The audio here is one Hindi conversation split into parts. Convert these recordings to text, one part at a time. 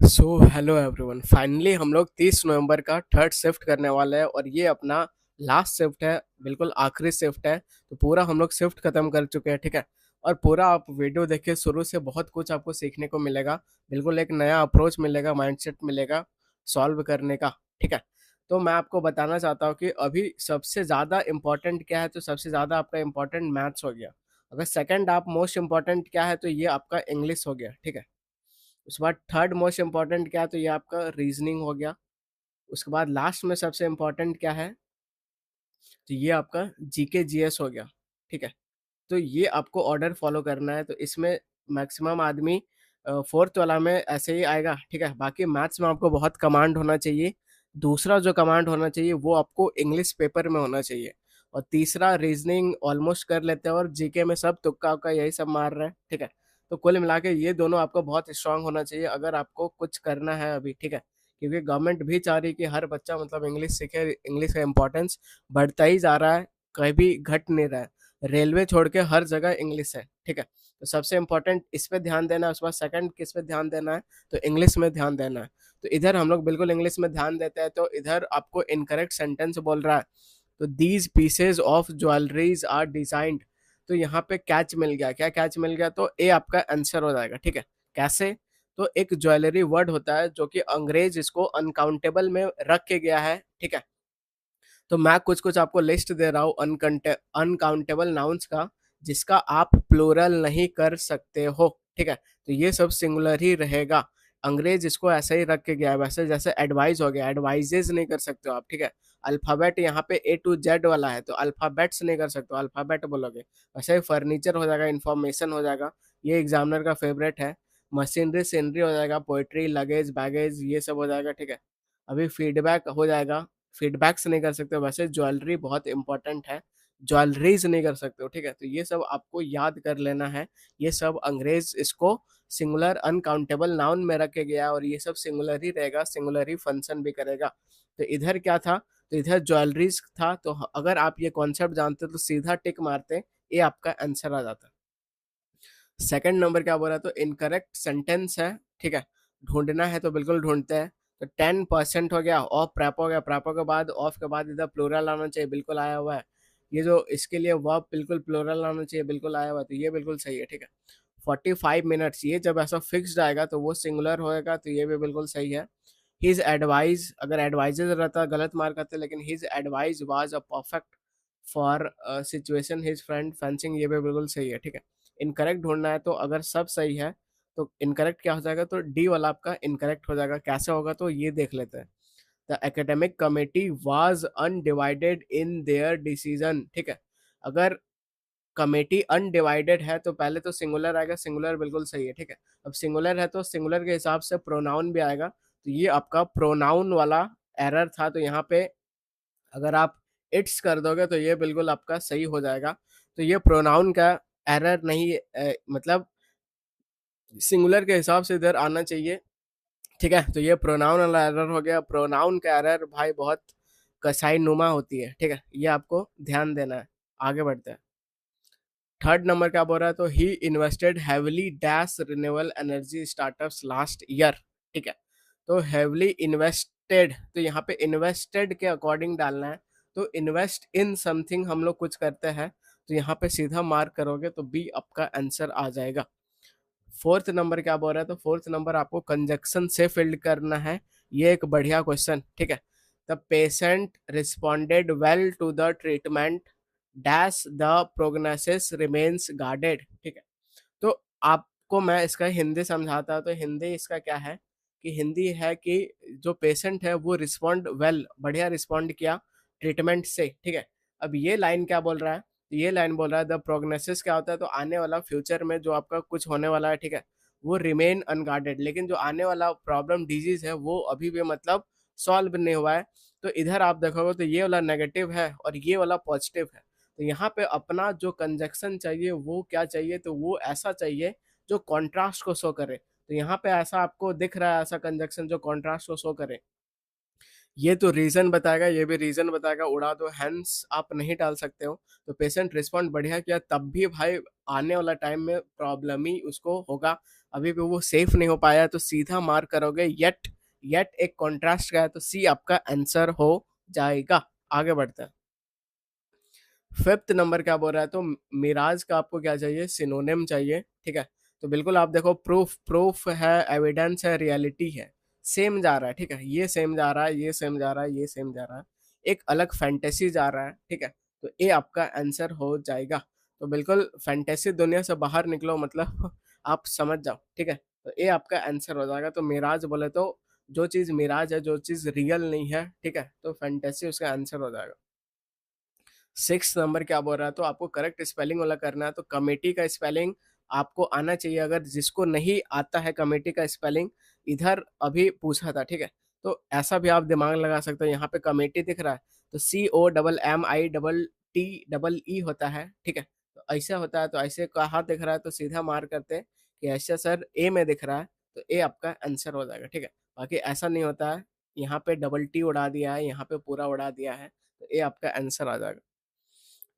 सो हेलो एवरीवन, फाइनली हम लोग 30 नवंबर का थर्ड शिफ्ट करने वाले हैं और ये अपना लास्ट शिफ्ट है। बिल्कुल आखिरी शिफ्ट है। तो पूरा हम लोग शिफ्ट खत्म कर चुके हैं, ठीक है। और पूरा आप वीडियो देखिए शुरू से, बहुत कुछ आपको सीखने को मिलेगा। बिल्कुल एक नया अप्रोच मिलेगा, माइंडसेट मिलेगा सॉल्व करने का, ठीक है। तो मैं आपको बताना चाहता हूँ कि अभी सबसे ज़्यादा इम्पोर्टेंट क्या है। तो सबसे ज़्यादा आपका इम्पोर्टेंट मैथ्स हो गया। अगर सेकंड आप मोस्ट इम्पोर्टेंट क्या है, तो ये आपका इंग्लिश हो गया, ठीक है। उसके बाद थर्ड मोस्ट इम्पोर्टेंट क्या है, तो ये आपका रीजनिंग हो गया। उसके बाद लास्ट में सबसे इम्पोर्टेंट क्या है, तो ये आपका जीके जीएस हो गया, ठीक है। तो ये आपको ऑर्डर फॉलो करना है। तो इसमें मैक्सिमम आदमी फोर्थ वाला में ऐसे ही आएगा, ठीक है। बाकी मैथ्स में आपको बहुत कमांड होना चाहिए। दूसरा जो कमांड होना चाहिए वो आपको इंग्लिश पेपर में होना चाहिए। और तीसरा रीजनिंग ऑलमोस्ट कर लेते हैं, और जीके में सब तुक्का उक्का यही सब मार रहे हैं, ठीक है। तो कुल मिला के ये दोनों आपको बहुत स्ट्रांग होना चाहिए अगर आपको कुछ करना है अभी, ठीक है। क्योंकि गवर्नमेंट भी चाह रही है कि हर बच्चा मतलब इंग्लिश सीखे। इंग्लिश का इंपॉर्टेंस बढ़ता ही जा रहा है, कभी घट नहीं रहा है। रेलवे छोड़ के हर जगह इंग्लिश है, ठीक है। तो सबसे इम्पोर्टेंट इस पे ध्यान देना है। उसके बाद सेकंड किस पे ध्यान देना है, तो इंग्लिश में ध्यान देना है। तो इधर हम लोग बिल्कुल इंग्लिश में ध्यान देते हैं। तो इधर आपको इनकरेक्ट सेंटेंस बोल रहा है, तो these pieces of jewelleries are designed. तो यहाँ पे कैच मिल गया। क्या कैच मिल गया, तो ए आपका आंसर हो जाएगा, ठीक है। कैसे, तो एक ज्वेलरी वर्ड होता है जो कि अंग्रेज इसको अनकाउंटेबल में रख के गया है, ठीक है। तो मैं कुछ कुछ आपको लिस्ट दे रहा हूँ अनकाउंटेबल नाउन्स का, जिसका आप प्लूरल नहीं कर सकते हो, ठीक है। तो ये सब सिंगुलर ही रहेगा। अंग्रेज इसको ऐसे ही रख के गया है। वैसे जैसे एडवाइस हो गया, एडवाइजेज नहीं कर सकते हो आप, ठीक है। अल्फाबेट यहाँ पे ए टू जेड वाला है, तो अल्फाबेट्स नहीं कर सकते हो, अल्फाबेट बोलोगे। वैसे ही फर्नीचर हो जाएगा, इंफॉर्मेशन हो जाएगा, ये एग्जामिनर का फेवरेट है। मशीनरी सीनरी हो जाएगा, पोइट्री लगेज बैगेज ये सब हो जाएगा, ठीक है। अभी फीडबैक हो जाएगा, फीडबैक्स नहीं कर सकते हो। वैसे ज्वेलरी बहुत इंपॉर्टेंट है, ज्वेलरीज नहीं कर सकते हो, ठीक है। तो ये सब आपको याद कर लेना है। ये सब अंग्रेज इसको सिंगुलर अनकाउंटेबल नाउन में रखे गया, और ये सब सिंगुलर ही रहेगा, सिंगुलर ही फंक्शन भी करेगा। तो इधर क्या था, तो इधर ज्वेलरीज था। तो अगर आप ये कॉन्सेप्ट जानते तो सीधा टिक मारते, ये आपका आंसर आ जाता। सेकंड नंबर क्या बोल रहा है, तो इनकरेक्ट सेंटेंस है, ठीक है। ढूंढना है तो बिल्कुल ढूंढते हैं। तो 10% हो गया। ऑफ प्रैप हो गया, प्रैपो के बाद ऑफ के बाद इधर प्लूरल आना चाहिए, बिल्कुल आया हुआ है। ये जो इसके लिए वर्ब बिल्कुल प्लूरल आना चाहिए, बिल्कुल आया हुआ है। तो ये बिल्कुल सही है, ठीक है। 45 मिनट्स, ये जब ऐसा फिक्स्ड आएगा तो वो सिंगुलर होएगा, तो ये भी बिल्कुल सही है। हिज एडवाइस, अगर एडवाइजेज रहता गलत मार्क आते, लेकिन his advice was a perfect for situation his friend fencing, ये भी बिल्कुल सही है, ठीक है। इनकरेक्ट ढूंढना है, तो अगर सब सही है तो इनकरेक्ट क्या हो जाएगा, तो डी वाला आपका इनकरेक्ट हो जाएगा। कैसे होगा, तो ये देख लेते हैं। The academic committee was undivided in their decision, ठीक है। अगर कमेटी अनडिवाइडेड है तो पहले तो सिंगुलर आएगा, सिंगुलर बिल्कुल सही है, ठीक है। अब सिंगुलर है तो सिंगुलर के हिसाब से प्रोनाउन भी आएगा। तो ये आपका प्रोनाउन वाला एरर था। तो यहाँ पे अगर आप इट्स कर दोगे तो ये बिल्कुल आपका सही हो जाएगा। तो ये प्रोनाउन का एरर नहीं, मतलब सिंगुलर के हिसाब से इधर आना चाहिए, ठीक है। तो ये प्रोनाउन वाला एरर हो गया। प्रोनाउन का एरर भाई बहुत कसाई नुमा होती है, ठीक है। ये आपको ध्यान देना है। आगे बढ़ते हैं। थर्ड नंबर क्या बोल रहा है, तो ही invested heavily dash renewable energy startups last year, ठीक है। तो हैविली इन्वेस्टेड, तो यहाँ पे इन्वेस्टेड के अकॉर्डिंग डालना है। तो इन्वेस्ट इन समथिंग हम लोग कुछ करते हैं, तो यहाँ पे सीधा मार्क करोगे तो बी आपका आंसर आ जाएगा। फोर्थ नंबर क्या बोल रहा है, तो फोर्थ नंबर आपको कंजक्शन से फिल्ड करना है। ये एक बढ़िया क्वेश्चन, ठीक है। The patient responded well to the treatment dash the prognosis remains guarded, ठीक है। तो आपको मैं इसका हिंदी समझाता हूँ। तो हिंदी इसका क्या है, कि हिंदी है कि जो पेशेंट है वो रिस्पॉन्ड वेल, बढ़िया रिस्पॉन्ड किया ट्रीटमेंट से, ठीक है। अब ये लाइन क्या बोल रहा है, तो ये लाइन बोल रहा है द प्रोग्नोसिस क्या होता है, तो आने वाला फ्यूचर में जो आपका कुछ होने वाला है, ठीक है, वो रिमेन अनगार्डेड। लेकिन जो आने वाला प्रॉब्लम डिजीज है वो अभी भी मतलब सॉल्व नहीं हुआ है। तो इधर आप देखोगे तो ये वाला नेगेटिव है और ये वाला पॉजिटिव है। तो यहाँ पे अपना जो कंजक्शन चाहिए वो क्या चाहिए, तो वो ऐसा चाहिए जो कॉन्ट्रास्ट को शो करे। तो यहाँ पे ऐसा आपको दिख रहा है, ऐसा कंजक्शन जो कॉन्ट्रास्ट को शो करे। ये तो रीजन बताएगा, ये भी रीजन बताएगा, उड़ा दो, हैंस आप नहीं डाल सकते हो। तो पेशेंट रिस्पॉन्ड बढ़िया किया, तब भी भाई आने वाला टाइम में प्रॉब्लम ही उसको होगा। अभी भी वो सेफ नहीं हो पाया, तो सीधा मार्क करोगे येट। येट एक कॉन्ट्रास्ट का है, तो सी आपका आंसर हो जाएगा। आगे बढ़ते हैं। फिफ्थ नंबर क्या बोल रहा है, तो मिराज का आपको क्या चाहिए, सिनोनिम चाहिए, ठीक है। तो बिल्कुल आप देखो, प्रूफ प्रूफ है, एविडेंस है, रियलिटी है, सेम जा रहा है, ठीक है। ये सेम जा रहा है, ये सेम जा रहा है, ये सेम जा रहा है, एक अलग फैंटेसी जा रहा है, ठीक है। तो ये आपका आंसर हो जाएगा। तो बिल्कुल फैंटेसी दुनिया से बाहर निकलो, मतलब आप समझ जाओ, ठीक है। तो ये आपका आंसर हो जाएगा। तो मिराज बोले तो जो चीज मिराज है, जो चीज रियल नहीं है, ठीक है, तो फैंटेसी उसका आंसर हो जाएगा। सिक्स नंबर क्या बोल रहा है, तो आपको करेक्ट स्पेलिंग वाला करना है। तो कमेटी का स्पेलिंग आपको आना चाहिए। अगर जिसको नहीं आता है कमेटी का स्पेलिंग, इधर अभी पूछा था, ठीक है। तो ऐसा भी आप दिमाग लगा सकते हो। यहाँ पे कमेटी दिख रहा है, तो COMMI टी ई होता है, ठीक है। तो ऐसा होता है, तो ऐसे कहाँ दिख रहा है, तो सीधा मार करते हैं कि ऐसा सर ए में दिख रहा है, तो ए आपका आंसर हो जाएगा, ठीक है। बाकी ऐसा नहीं होता है, यहाँ पे डबल टी उड़ा दिया है, यहाँ पे पूरा उड़ा दिया है, तो ए आपका आंसर आ जाएगा।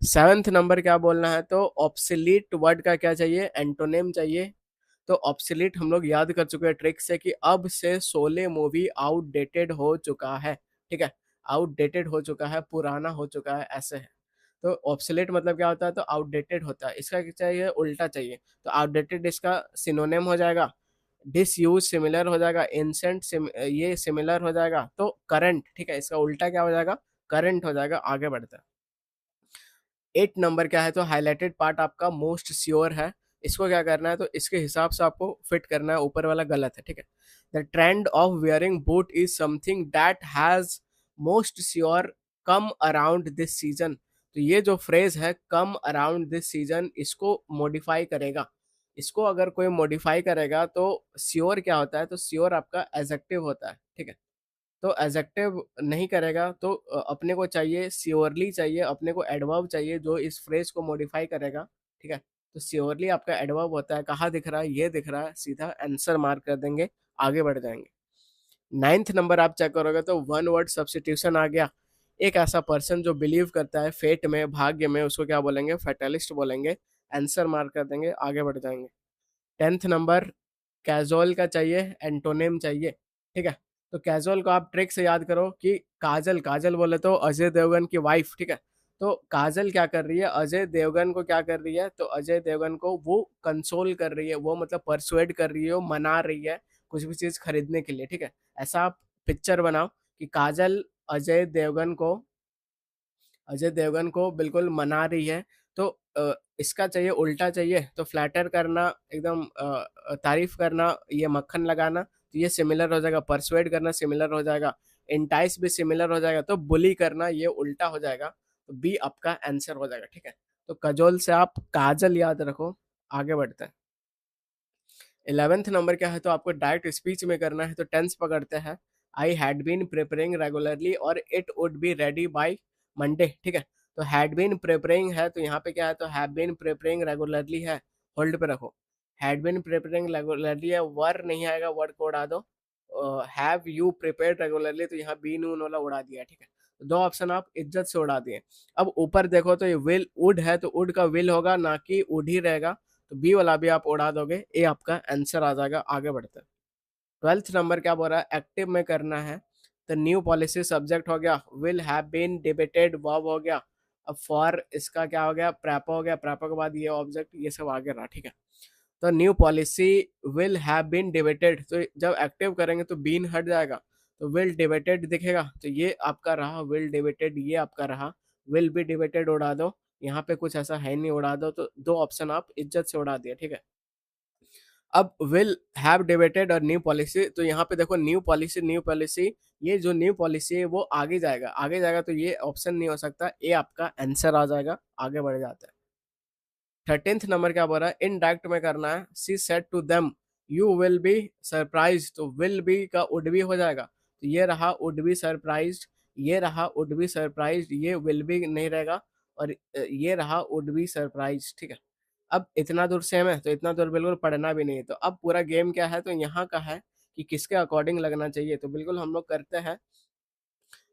सेवेंथ नंबर क्या बोलना है, तो ऑब्सोलीट वर्ड का क्या चाहिए, एंटोनिम चाहिए। तो ऑब्सोलीट हम लोग याद कर चुके हैं ट्रिक से कि अब से शोले मूवी आउटडेटेड हो चुका है, ठीक है। आउटडेटेड हो चुका है, पुराना हो चुका है, ऐसे है। तो ऑब्सोलीट मतलब क्या होता है, तो आउटडेटेड होता है। इसका क्या चाहिए, उल्टा चाहिए। तो आउटडेटेड इसका सिनोनिम हो जाएगा, डिसयूज सिमिलर हो जाएगा, एंसेंट ये सिमिलर हो जाएगा। तो करंट, ठीक है, इसका उल्टा क्या हो जाएगा, करंट हो जाएगा। आगे बढ़ते हैं। 8 नंबर क्या है, तो हाईलाइटेड पार्ट आपका मोस्ट श्योर है। इसको क्या करना है, तो इसके हिसाब से आपको फिट करना है, ऊपर वाला गलत है, ठीक है। The trend of wearing boot is something that has most sure come around this season. तो ये जो फ्रेज है, कम अराउंड दिस सीजन, इसको मॉडिफाई करेगा। इसको अगर कोई मॉडिफाई करेगा, तो श्योर क्या होता है, तो श्योर आपका एडजेक्टिव होता है, ठीक है। तो एडजेक्टिव नहीं करेगा, तो अपने को चाहिए श्योरली चाहिए, अपने को एडवर्ब चाहिए जो इस फ्रेज को मॉडिफाई करेगा, ठीक है। तो श्योरली आपका एडवर्ब होता है। कहाँ दिख रहा है, ये दिख रहा है, सीधा आंसर मार्क कर देंगे, आगे बढ़ जाएंगे। नाइन्थ नंबर आप चेक करोगे, तो वन वर्ड सब्सटीट्यूशन आ गया। एक ऐसा पर्सन जो बिलीव करता है फेट में, भाग्य में, उसको क्या बोलेंगे, फेटलिस्ट बोलेंगे। आंसर मार्क कर देंगे, आगे बढ़ जाएंगे। 10th नंबर कैजुअल का चाहिए, एंटोनिम चाहिए, ठीक है। तो कैजुअल को आप ट्रिक से याद करो कि काजल, काजल बोले तो अजय देवगन की वाइफ, ठीक है। तो काजल क्या कर रही है, अजय देवगन को क्या कर रही है, तो अजय देवगन को वो कंसोल कर रही है, वो मतलब परसुएड कर रही है, वो मना रही है कुछ भी चीज खरीदने के लिए, ठीक है। ऐसा आप पिक्चर बनाओ कि काजल अजय देवगन को बिल्कुल मना रही है। तो इसका चाहिए, उल्टा चाहिए, तो फ्लैटर करना, एकदम तारीफ करना, ये मक्खन लगाना, तो ये सिमिलर हो जाएगा। परसुएड करना सिमिलर हो जाएगा, इंटाइस भी सिमिलर हो जाएगा, तो बुली करना ये उल्टा हो जाएगा। तो बी आपका आंसर हो जाएगा, ठीक है। तो कजोल से आप काजल याद रखो, आगे बढ़ते हैं। 11th नंबर क्या है, तो आपको डायरेक्ट स्पीच में करना है। तो टेंस पकड़ते हैं, I had been preparing regularly और it would be ready by Monday, ठीक है। तो हैड बीन प्रिपेयरिंग है, तो यहाँ पे क्या है, तो हैव बीन प्रिपेयरिंग रेगुलरली है, होल्ड पे रखो। हैड बीन प्रिपेयरिंग रेगुलरली है, वर नहीं आएगा, वर्ड को उड़ा दो। हैव यू प्रिपेयर्ड रेगुलरली, तो यहाँ बी नून वाला उड़ा दिया, ठीक है। तो दो ऑप्शन आप इज्जत से उड़ा दिए। अब ऊपर देखो, तो ये विल वुड है, तो वुड का विल होगा, ना कि वुड ही रहेगा। तो बी वाला भी आप उड़ा दोगे, ए आपका आंसर आ जाएगा। आगे बढ़ते हैं। 12th नंबर क्या बोल रहा है, एक्टिव में करना है। तो न्यू पॉलिसी सब्जेक्ट हो गया, will have been debated verb हो गया। अब फॉर इसका क्या हो गया, प्रेपो हो गया, प्रेपो के बाद ये ऑब्जेक्ट, ये सब आगे रहा, ठीक है। तो new policy will have been debated, तो जब एक्टिव करेंगे तो बीन हट जाएगा, तो विल डिबेटेड दिखेगा, तो ये आपका रहा विल डिबेटेड, ये आपका रहा विल बी डिबेटेड, उड़ा दो। यहाँ पे कुछ ऐसा है नहीं, उड़ा दो। तो दो ऑप्शन आप इज्जत से उड़ा दिए, ठीक है। अब विल हैव डिबेटेड और न्यू पॉलिसी, तो यहाँ पे देखो न्यू पॉलिसी, न्यू पॉलिसी, ये जो न्यू पॉलिसी है वो आगे जाएगा, आगे जाएगा, तो ये ऑप्शन नहीं हो सकता, ये आपका आंसर आ जाएगा। आगे बढ़ जाता है। 13th नंबर क्या बोल रहा है, इनडायरेक्ट में करना है। She said to them you will be surprise, तो विल बी का वुड बी हो जाएगा। तो ये रहा वुड बी सरप्राइज, ये रहा वुड बी सरप्राइज, ये विल बी नहीं रहेगा, और ये रहा वुड बी सरप्राइज, ठीक है। अब इतना दूर सेम है, तो इतना दूर बिल्कुल पढ़ना भी नहीं है। तो अब पूरा गेम क्या है, तो यहाँ का है कि किसके अकॉर्डिंग लगना चाहिए। तो बिल्कुल हम लोग करते हैं।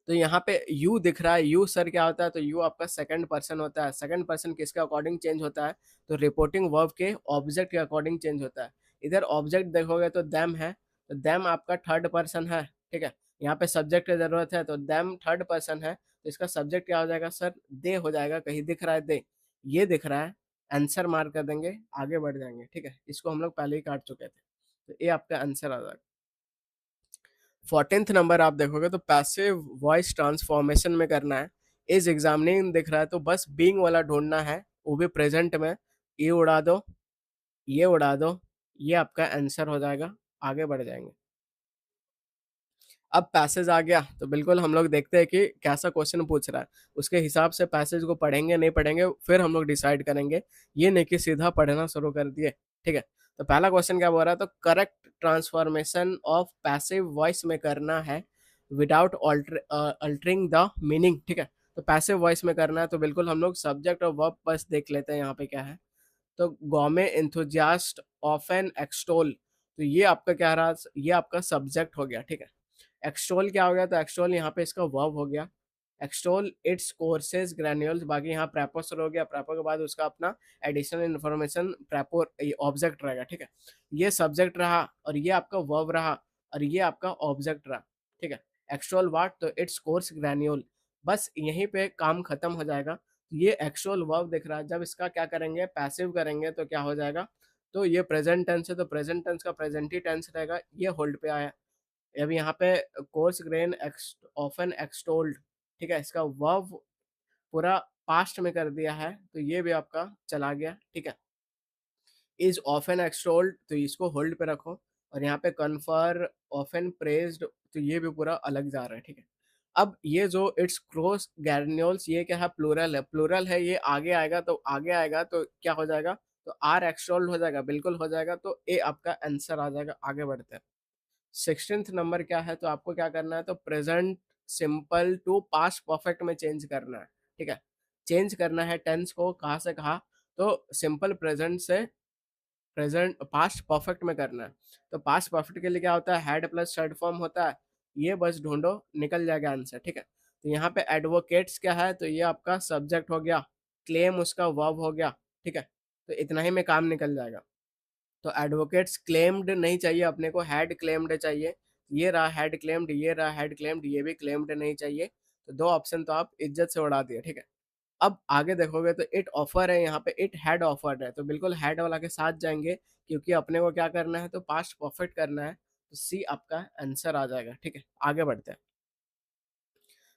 तो यहाँ पे यू दिख रहा है, यू सर क्या होता है, तो यू आपका सेकंड पर्सन होता है। सेकंड पर्सन किसके अकॉर्डिंग चेंज होता है, तो रिपोर्टिंग वर्ब के ऑब्जेक्ट के अकॉर्डिंग चेंज होता है। इधर ऑब्जेक्ट देखोगे तो देम है, तो देम आपका थर्ड पर्सन है, ठीक है। यहाँ पे सब्जेक्ट की जरूरत है, तो देम थर्ड पर्सन है, तो इसका सब्जेक्ट क्या हो जाएगा सर, दे हो जाएगा। कहीं दिख रहा है दे, ये दिख रहा है, आंसर मार्क कर देंगे, आगे बढ़ जाएंगे, ठीक है। इसको हम लोग पहले ही काट चुके थे, तो ये आपका आंसर आ जाएगा। 14th नंबर आप देखोगे तो पैसिव वॉइस ट्रांसफॉर्मेशन में करना है। इज एग्जामिनिंग दिख रहा है, तो बस बीइंग वाला ढूंढना है, वो भी प्रेजेंट में। ये उड़ा दो, ये उड़ा दो, ये आपका आंसर हो जाएगा, आगे बढ़ जाएंगे। अब पैसेज आ गया, तो बिल्कुल हम लोग देखते हैं कि कैसा क्वेश्चन पूछ रहा है, उसके हिसाब से पैसेज को पढ़ेंगे नहीं पढ़ेंगे, फिर हम लोग डिसाइड करेंगे। ये नहीं कि सीधा पढ़ना शुरू कर दिए, ठीक है। तो पहला क्वेश्चन क्या बोल रहा है, तो correct transformation of passive voice में करना है विदाउट अल्टरिंग द मीनिंग, ठीक है। तो पैसिव वॉइस में करना है, तो बिल्कुल हम लोग सब्जेक्ट और वर्ब बस देख लेते हैं यहाँ पे क्या है। तो गॉमे एंथुजियास्ट ऑफ एन एक्सटोल, तो ये आपका क्या रहा, ये आपका सब्जेक्ट हो गया, ठीक है। एक्सटोल क्या हो गया, तो एक्सटोल यहाँ पे इसका वर्ब हो गया। एक्सटोल इट्स कोर्सेज ग्रेन्यूल्स, बाकी यहाँ प्रेपोसर हो गया, प्रेपो के बाद उसका अपना एडिशनल इन्फॉर्मेशन प्रेपो ऑब्जेक्ट रहेगा, ठीक है। ये सब्जेक्ट रहा, और ये आपका वर्ब रहा, और ये आपका ऑब्जेक्ट रहा, ठीक है। एक्सटोल वाट, तो इट्स कोर्स ग्रेन्यूल, बस यहीं पे काम खत्म हो जाएगा। ये एक्चुअल वर्ब दिख रहा है, जब इसका क्या करेंगे, पैसिव करेंगे, तो क्या हो जाएगा, तो ये प्रेजेंट टेंस है, तो प्रेजेंट टेंस का प्रेजेंट ही टेंस रहेगा, ये होल्ड पे आया। अब यहाँ पे कोर्स ग्रेन ऑफन एक्सटोल्ड, ठीक है, इसका वर्ब पूरा पास्ट में कर दिया है, तो ये भी आपका चला गया, ठीक है। इज ऑफन एक्सटोल्ड, तो इसको होल्ड पे रखो, और यहाँ पे कन्फर ऑफन प्रेज्ड, तो ये भी पूरा अलग जा रहा है, ठीक है। अब ये जो इट्स क्रॉस गैरन्योल्स, ये क्या है, प्लूरल है, प्लूरल है, ये आगे आएगा, तो आगे आएगा तो क्या हो जाएगा, तो आर एक्सटोल्ड हो जाएगा, बिल्कुल हो जाएगा, तो ए आपका आंसर आ जाएगा। आगे बढ़ते हैं। 16th नंबर क्या है, तो आपको क्या करना है, तो present simple to past perfect में चेंज करना है, ठीक है। चेंज करना है टेंस को, कहाँ से कहाँ, तो सिंपल प्रेजेंट से प्रेजेंट पास्ट परफेक्ट में करना है। तो पास्ट परफेक्ट के लिए क्या होता है, हेड प्लस थर्ड फॉर्म होता है, ये बस ढूंढो, निकल जाएगा आंसर, ठीक है। तो यहाँ पे एडवोकेट्स क्या है, तो ये आपका सब्जेक्ट हो गया, क्लेम उसका वर्ब हो गया, ठीक है। तो इतना ही में काम निकल जाएगा। तो एडवोकेट्स क्लेम्ड नहीं चाहिए अपने को, हेड क्लेम्ड चाहिए। ये रहा हेड क्लेम्ड, ये रहा हेड क्लेम्ड, ये भी क्लेम्ड नहीं चाहिए। तो दो ऑप्शन तो आप इज्जत से उड़ा दिए, ठीक है। अब आगे देखोगे तो इट ऑफर है, यहाँ पे इट हैड ऑफर्ड है, तो बिल्कुल हैड वाला के साथ जाएंगे, क्योंकि अपने को क्या करना है, तो पास्ट परफेक्ट करना है, तो सी आपका आंसर आ जाएगा, ठीक है। आगे बढ़ते हैं।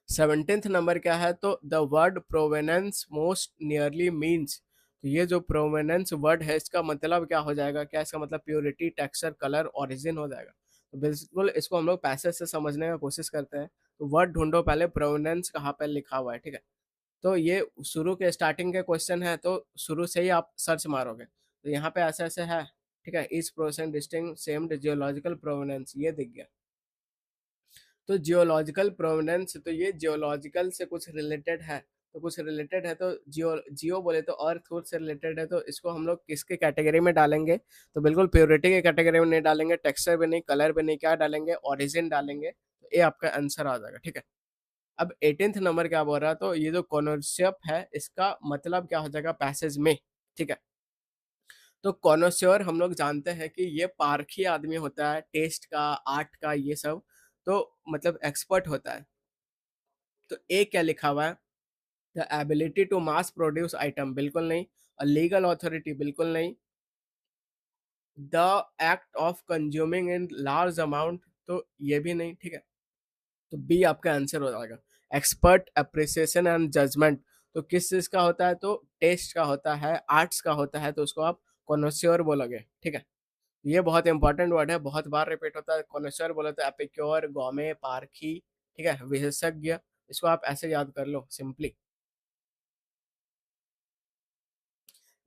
17th नंबर क्या है, तो the word provenance most nearly means, तो ये जो प्रोवेनेंस वर्ड है, इसका मतलब क्या हो जाएगा, क्या इसका मतलब प्योरिटी, टेक्सचर, कलर, ओरिजिन हो जाएगा। तो बिल्कुल इसको हम लोग पैसेज से समझने का कोशिश करते हैं। तो वर्ड ढूंढो पहले, प्रोवेनेंस कहाँ पे लिखा हुआ है, ठीक है। तो ये शुरू के स्टार्टिंग के क्वेश्चन है, तो शुरू से ही आप सर्च मारोगे, तो यहाँ पे ऐसे ऐसे है, ठीक है। इस प्रोसेन डिस्टिंग सेम्ड जियोलॉजिकल प्रोवेनेंस, ये दिख गया। तो जियोलॉजिकल प्रोवेनेंस, तो ये जियोलॉजिकल से कुछ रिलेटेड है, तो कुछ रिलेटेड है, तो जियो बोले तो अर्थ से रिलेटेड है, तो इसको हम लोग किसके कैटेगरी में डालेंगे, तो बिल्कुल प्योरिटी के कैटेगरी में नहीं डालेंगे, टेक्सचर भी नहीं, कलर भी नहीं, क्या डालेंगे, ओरिजिन डालेंगे, तो ये आपका आंसर आ जाएगा, ठीक है। अब 18th नंबर क्या बोल रहा है, तो ये जो कॉनोसियप है, इसका मतलब क्या हो जाएगा पैसेज में, ठीक है। तो कॉनोसियर हम लोग जानते हैं कि ये पारखी आदमी होता है, टेस्ट का, आर्ट का, ये सब, तो मतलब एक्सपर्ट होता है। तो ए क्या लिखा हुआ है, the ability to mass produce item, बिल्कुल नहीं। लीगल अथॉरिटी, बिल्कुल नहीं। The act of consuming in large amount, तो ये भी नहीं, ठीक है। तो बी आपका आंसर हो जाएगा। एक्सपर्ट अप्रिसिएशन एंड जजमेंट, तो किस चीज का होता है, तो टेस्ट का होता है, आर्ट्स का होता है, तो उसको आप कॉनोसियर बोलोगे, ठीक है। ये बहुत इंपॉर्टेंट वर्ड है, बहुत बार रिपीट होता है। कॉनोसियर बोले तो एपिक्योर, गौमे, पारखी, ठीक है, विशेषज्ञ, इसको आप ऐसे याद कर लो सिंपली।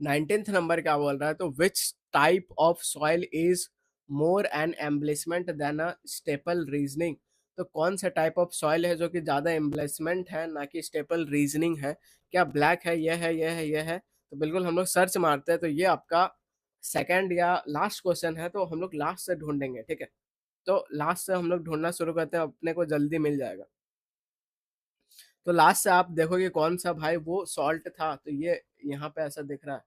19th नंबर क्या बोल रहा है, तो which type of soil is more an embellishment than a staple reasoning, तो कौन सा टाइप ऑफ सॉइल है जो कि ज्यादा एम्ब्लिसमेंट है, ना कि स्टेपल रीजनिंग है। क्या ब्लैक है, यह है, यह है, यह है, तो बिल्कुल हम लोग सर्च मारते हैं, तो ये आपका सेकंड या लास्ट क्वेश्चन है, तो हम लोग लास्ट से ढूंढेंगे, ठीक है। तो लास्ट से हम लोग ढूंढना शुरू करते हैं, अपने को जल्दी मिल जाएगा। तो लास्ट से आप देखोगे कौन सा भाई वो सॉल्ट था, तो ये यहाँ पे ऐसा दिख रहा है,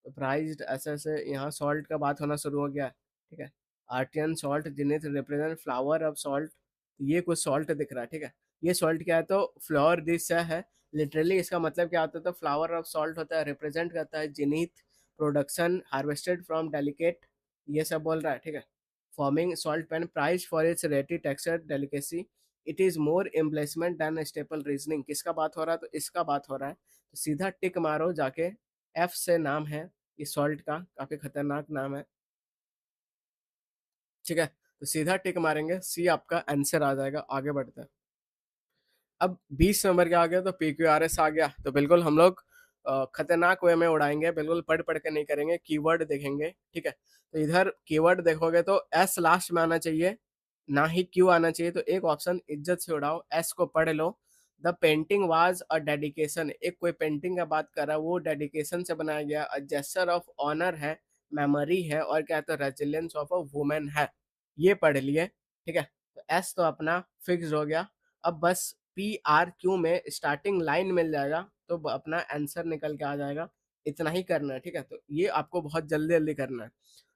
तो प्राइज्ड ऐसे ऐसे यहाँ सॉल्ट का बात होना शुरू हो गया है, ठीक है। Artisan salt zenith represent flower of salt, ये कुछ सॉल्ट दिख रहा है, ठीक है। ये सॉल्ट क्या है, तो फ्लावर दिस है, लिटरली इसका मतलब क्या होता है, तो फ्लावर ऑफ सॉल्ट होता है, रिप्रेजेंट करता है zenith production harvested from delicate, ये सब बोल रहा है, ठीक है। Forming salt pen price for its ready texture delicacy, it is more embellishment than staple reasoning, किसका बात हो रहा है, तो इसका बात हो रहा है। तो सीधा टिक मारो जाके, एफ से नाम है इस सॉल्ट का, काफी खतरनाक नाम है, ठीक है। तो सीधा टिक मारेंगे, सी आपका आंसर आ जाएगा। आगे बढ़ते हैं। अब 20 नंबर के आ गया, तो PQRS आ गया, तो बिल्कुल हम लोग खतरनाक वे में उड़ाएंगे, बिल्कुल पढ़ पढ़ के नहीं करेंगे, कीवर्ड देखेंगे, ठीक है। तो इधर कीवर्ड देखोगे तो एस लास्ट में आना चाहिए, ना ही क्यू आना चाहिए। तो एक ऑप्शन इज्जत से उड़ाओ, एस को पढ़ लो। The painting was a dedication, एक कोई पेंटिंग का बात कर रहा है, वो डेडिकेशन से बनाया गया, अ जेस्चर ऑफ ऑनर है, मेमोरी है, और क्या है, तो रेजिलियंस ऑफ अ वुमेन है, ये पढ़ लिए, ठीक है। तो एस तो अपना फिक्स हो गया। अब बस PRQ में स्टार्टिंग लाइन मिल जाएगा, तो अपना आंसर निकल के आ जाएगा। इतना ही करना है, ठीक है। तो ये आपको बहुत जल्दी जल्दी करना है।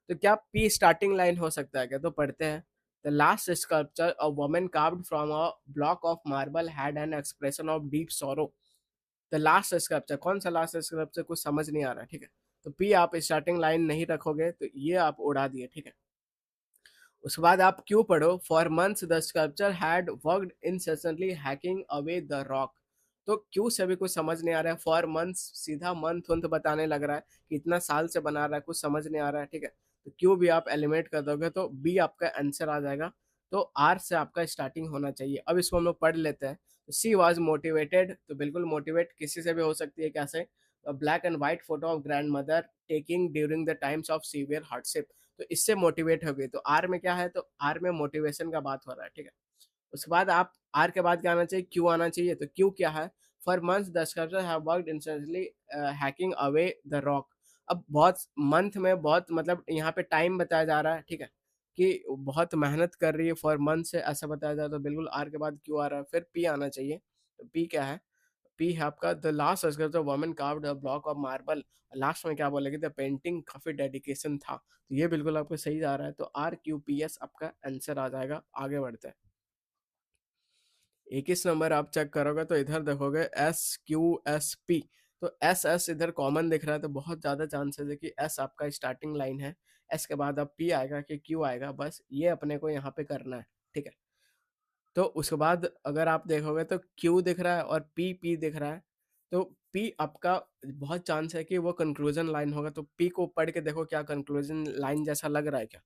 तो क्या P स्टार्टिंग लाइन हो सकता है क्या, तो पढ़ते हैं। The last sculpture a woman carved from a block of marble had an expression of deep sorrow. The last sculpture, कौन सा लास्ट स्कल्पचर, कुछ समझ नहीं आ रहा है, ठीक है। तो P आप स्टार्टिंग लाइन नहीं रखोगे, तो ये आप उड़ा दिए, ठीक है। उसके बाद आप क्यों पढ़ो, for months the sculpture had worked incessantly hacking away the rock. तो क्यों से भी कुछ समझ नहीं आ रहा है, फॉर मंथ्स सीधा मंथ वंथ बताने लग रहा है कि इतना साल से बना रहा है, कुछ समझ नहीं आ रहा है, ठीक है। तो क्यों भी आप एलिमिनेट कर दोगे, तो बी आपका आंसर आ जाएगा। तो आर से आपका स्टार्टिंग होना चाहिए। अब इसको हम लोग पढ़ लेते हैं। तो सी वॉज मोटिवेटेड, तो बिल्कुल मोटिवेट किसी से भी हो सकती है, कैसे, black and white photo of grand mother taking during the times of severe hardship, तो इससे मोटिवेट हो गई। तो आर में क्या है, तो आर में मोटिवेशन का बात हो रहा है, ठीक है। उसके बाद आप आर के बाद क्या आना चाहिए, क्यू आना चाहिए। तो क्यू क्या है, for months the sculpture have worked intensely hacking away the rock. अब बहुत मंथ में बहुत मतलब यहाँ पे टाइम बताया जा रहा है, ठीक है, कि बहुत मेहनत कर रही है फॉर मंथ से, ऐसा बताया जा रहा है। तो बिल्कुल आर के बाद क्यू आ रहा है, फिर पी आना चाहिए। तो पी क्या है, पी है आपका the last sculpture woman carved a block of marble, last में क्या बोलेगी, द पेंटिंग काफी डेडिकेशन था। तो ये बिल्कुल आपको सही जा रहा है। तो RQPS आपका आंसर आ जाएगा। आगे बढ़ते हैं। 21 नंबर आप चेक करोगे तो इधर देखोगे SQSP, तो SS इधर कॉमन दिख रहा है, तो बहुत ज्यादा चांसेस है कि S आपका स्टार्टिंग लाइन है। S के बाद अब P आएगा कि Q आएगा, बस ये अपने को यहाँ पे करना है, ठीक है। तो उसके बाद अगर आप देखोगे तो क्यू दिख रहा है और पी दिख रहा है। तो पी आपका बहुत चांस है कि वो कंक्लूजन लाइन होगा। तो पी को पढ़ के देखो, क्या कंक्लूजन लाइन जैसा लग रहा है क्या।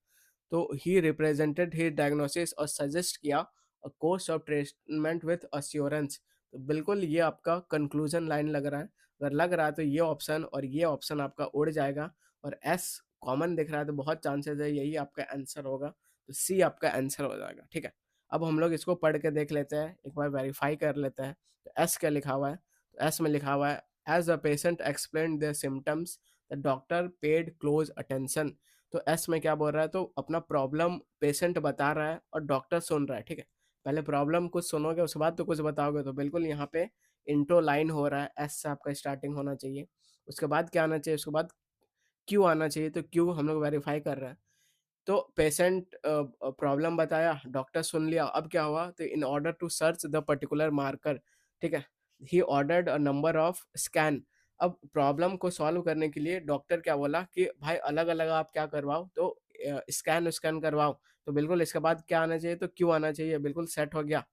तो ही रिप्रेजेंटेड ही डायग्नोसिस और सजेस्ट किया a course of treatment with assurance. तो बिल्कुल ये आपका कंक्लूजन लाइन लग रहा है। अगर लग रहा है तो ये ऑप्शन और ये ऑप्शन आपका उड़ जाएगा। और एस कॉमन दिख रहा है, तो बहुत चांसेस है यही आपका आंसर होगा। तो सी आपका आंसर हो जाएगा, ठीक है। अब हम लोग इसको पढ़ के देख लेते हैं, एक बार वेरीफाई कर लेते हैं। तो एस क्या लिखा हुआ है, तो एस में लिखा हुआ है as a patient explain their symptoms the doctor paid close attention. तो एस में क्या बोल रहा है, तो अपना प्रॉब्लम पेशेंट बता रहा है और डॉक्टर सुन रहा है, ठीक है। पहले प्रॉब्लम कुछ सुनोगे, उसके बाद तो कुछ बताओगे। तो बिल्कुल यहाँ पे इंट्रो लाइन हो रहा है, एस से आपका स्टार्टिंग होना चाहिए। उसके बाद क्या आना चाहिए, उसके बाद क्यू आना चाहिए। तो क्यू हम लोग वेरीफाई कर रहे हैं। तो पेशेंट प्रॉब्लम बताया, डॉक्टर सुन लिया। अब क्या हुआ, तो in order to search the particular marker, ठीक है, he ordered a number of scan. अब प्रॉब्लम को सॉल्व करने के लिए डॉक्टर क्या बोला कि भाई अलग अलग आप क्या करवाओ, तो स्कैन स्कैन करवाओ। तो बिल्कुल इसके बाद क्या आना चाहिए, तो क्यों आना चाहिए, बिल्कुल सेट हो गया।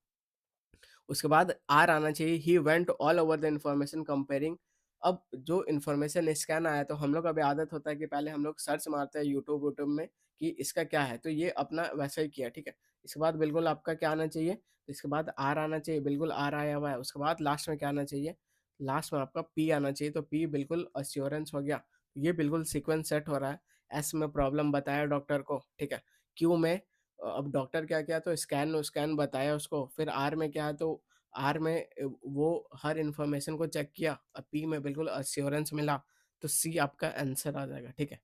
उसके बाद आर आना चाहिए, he went all over the information comparing. अब जो इन्फॉर्मेशन स्कैन आया, तो हम लोग अभी आदत होता है कि पहले हम लोग सर्च मारते हैं यूट्यूब यूट्यूब में कि इसका क्या है, तो ये अपना वैसा ही किया, ठीक है। इसके बाद बिल्कुल आपका क्या आना चाहिए, तो इसके बाद आर आना चाहिए, बिल्कुल आर आया हुआ है। उसके बाद लास्ट में क्या आना चाहिए, लास्ट में आपका पी आना चाहिए। तो पी बिल्कुल अश्योरेंस हो गया। ये बिल्कुल सीक्वेंस सेट हो रहा है। एस में प्रॉब्लम बताया डॉक्टर को, ठीक है। क्यू में अब डॉक्टर क्या किया, तो स्कैन स्कैन बताया उसको। फिर आर में क्या है, तो आर में वो हर इंफॉर्मेशन को चेक किया। और पी में बिल्कुल अश्योरेंस मिला। तो सी आपका आंसर आ जाएगा, ठीक है।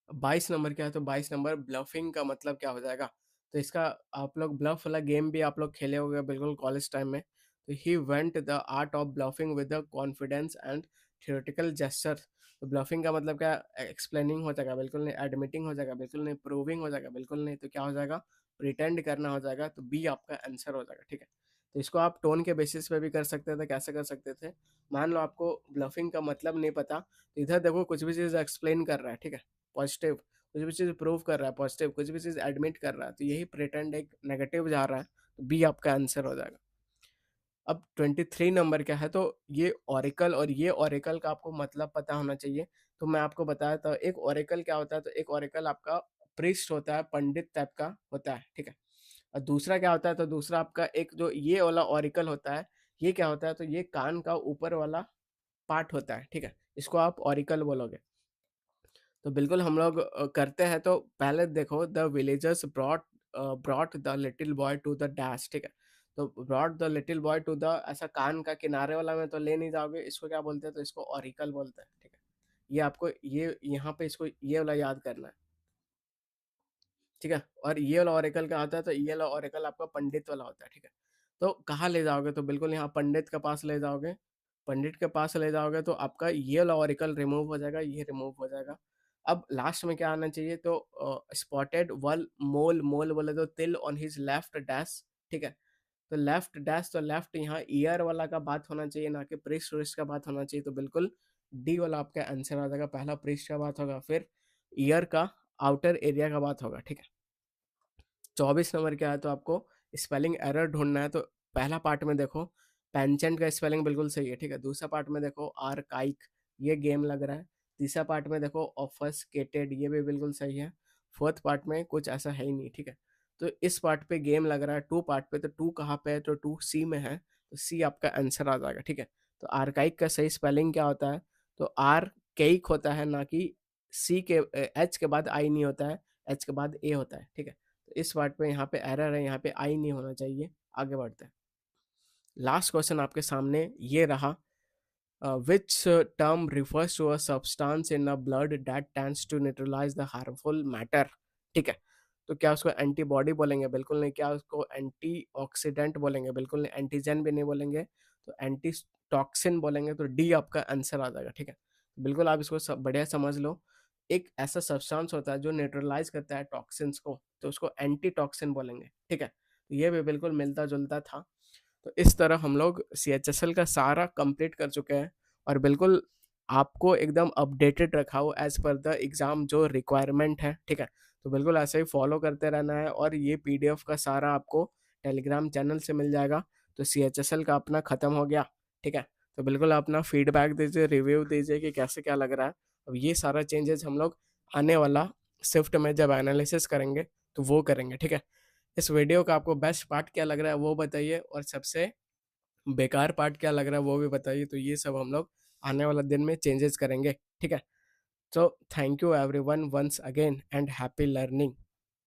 22 नंबर क्या है, तो 22 नंबर ब्लफिंग का मतलब क्या हो जाएगा। तो इसका आप लोग ब्लफ वाला गेम भी आप लोग खेले होंगे बिल्कुल कॉलेज टाइम में। तो he went the art of bluffing with the confidence and theoretical gesture. तो ब्लफिंग का मतलब क्या, एक्सप्लेनिंग हो जाएगा बिल्कुल नहीं, एडमिटिंग हो जाएगा बिल्कुल नहीं, प्रूविंग हो जाएगा बिल्कुल नहीं, तो क्या हो जाएगा, प्रिटेंड करना हो जाएगा, तो बी आपका आंसर हो जाएगा, ठीक है। तो इसको आप टोन के बेसिस पे भी कर सकते थे, कैसे कर सकते थे, मान लो आपको ब्लफिंग का मतलब नहीं पता, तो इधर देखो कुछ भी चीज़ एक्सप्लेन कर रहा है, ठीक है, पॉजिटिव, कुछ भी चीज़ प्रूव कर रहा है पॉजिटिव, कुछ भी चीज़ एडमिट कर रहा है, तो यही प्रिटेंड एक नेगेटिव जा रहा है, तो बी आपका आंसर हो जाएगा। अब 23 नंबर क्या है, तो ये ओरेकल, और ये ओरेकल का आपको मतलब पता होना चाहिए। तो मैं आपको बताया था एक ओरेकल क्या होता है, तो एक ओरेकल आपका प्रीस्ट होता है, पंडित टाइप का होता है, ठीक है। और दूसरा क्या होता है, तो दूसरा आपका एक जो ये वाला ओरेकल होता है, ये क्या होता है, तो ये कान का ऊपर वाला पार्ट होता है, ठीक है, इसको आप ओरिकल बोलोगे। तो बिल्कुल हम लोग करते हैं, तो पहले देखो, the villagers brought the little boy to the dash, ठीक है। तो brought the little boy to the, ऐसा कान का किनारे वाला में तो ले नहीं जाओगे, इसको क्या बोलते हैं, तो इसको ओरिकल बोलते हैं, ठीक है। ये आपको ये यहाँ पे इसको ये वाला याद करना है, ठीक है। और ये वाला ओरेकल क्या होता है, तो ये वाला ओरेकल आपका पंडित वाला होता है, ठीक है। तो कहाँ ले जाओगे, तो बिल्कुल यहाँ पंडित के पास ले जाओगे, पंडित के पास ले जाओगे तो आपका ये वाला ओरेकल रिमूव हो जाएगा, ये रिमूव हो जाएगा। अब लास्ट में क्या आना चाहिए, तो स्पॉटेड वल मोल, मोल बोले तो तिल ऑन हिज लेफ्ट डैश, ठीक है। तो लेफ्ट डैश, तो लेफ्ट यहाँ ईयर वाला का बात होना चाहिए, ना कि पृष्ठ वृष्ठ का बात होना चाहिए, तो बिल्कुल डी वाला आपका आंसर आ जाएगा। पहला पृष्ठ का बात होगा, फिर ईयर का आउटर एरिया का बात होगा, ठीक है। 24 नंबर क्या है, तो आपको स्पेलिंग एरर ढूंढना है। तो पहला पार्ट में देखो, पेंचेंट का स्पेलिंग बिल्कुल सही है, ठीक है। दूसरा पार्ट में देखो आर्काइक, ये गेम लग रहा है। तीसरा पार्ट में देखो ऑफस्केटेड, ये भी बिल्कुल सही है। फोर्थ पार्ट में कुछ ऐसा है ही नहीं, ठीक है। तो इस पार्ट पे गेम लग रहा है, टू पार्ट पे, तो टू कहाँ पे है, तो टू सी में है, तो सी आपका आंसर आ जाएगा, ठीक है। तो आर्काइक का सही स्पेलिंग क्या होता है, तो आर केक होता है, ना कि सी के, एच के बाद आई नहीं होता है, एच के बाद ए होता है, ठीक है। तो इस पार्ट पे यहाँ पे एरर है, यहाँ पे आई नहीं होना चाहिए। आगे बढ़ते हैं, लास्ट क्वेश्चन आपके सामने ये रहा, which term refers to a substance in a blood that tends to neutralise the harmful matter, ठीक है। तो क्या उसको एंटीबॉडी बोलेंगे, बिल्कुल नहीं। क्या उसको एंटीऑक्सीडेंट बोलेंगे, बिल्कुल नहीं। एंटीजन भी नहीं बोलेंगे, तो एंटी टॉक्सिन बोलेंगे, तो डी आपका आंसर आ जाएगा, ठीक है। बिल्कुल आप इसको बढ़िया समझ लो, एक ऐसा सब्सटेंस होता है जो न्यूट्रलाइज करता है टॉक्सिन्स को, तो उसको एंटी टॉक्सिन बोलेंगे, ठीक है। तो ये भी बिल्कुल मिलता जुलता था। तो इस तरह हम लोग CHSL का सारा कंप्लीट कर चुके हैं, और बिल्कुल आपको एकदम अपडेटेड रखा हो एज पर द एग्ज़ाम जो रिक्वायरमेंट है, ठीक है। तो बिल्कुल ऐसे ही फॉलो करते रहना है, और ये PDF का सारा आपको टेलीग्राम चैनल से मिल जाएगा। तो CHSL का अपना ख़त्म हो गया, ठीक है। तो बिल्कुल अपना फीडबैक दीजिए, रिव्यू दीजिए कि कैसे क्या लग रहा है। अब ये सारा चेंजेस हम लोग आने वाला शिफ्ट में जब एनालिसिस करेंगे तो वो करेंगे, ठीक है। इस वीडियो का आपको बेस्ट पार्ट क्या लग रहा है वो बताइए, और सबसे बेकार पार्ट क्या लग रहा है वो भी बताइए। तो ये सब हम लोग आने वाला दिन में चेंजेस करेंगे, ठीक है। तो thank you everyone once again, and happy learning.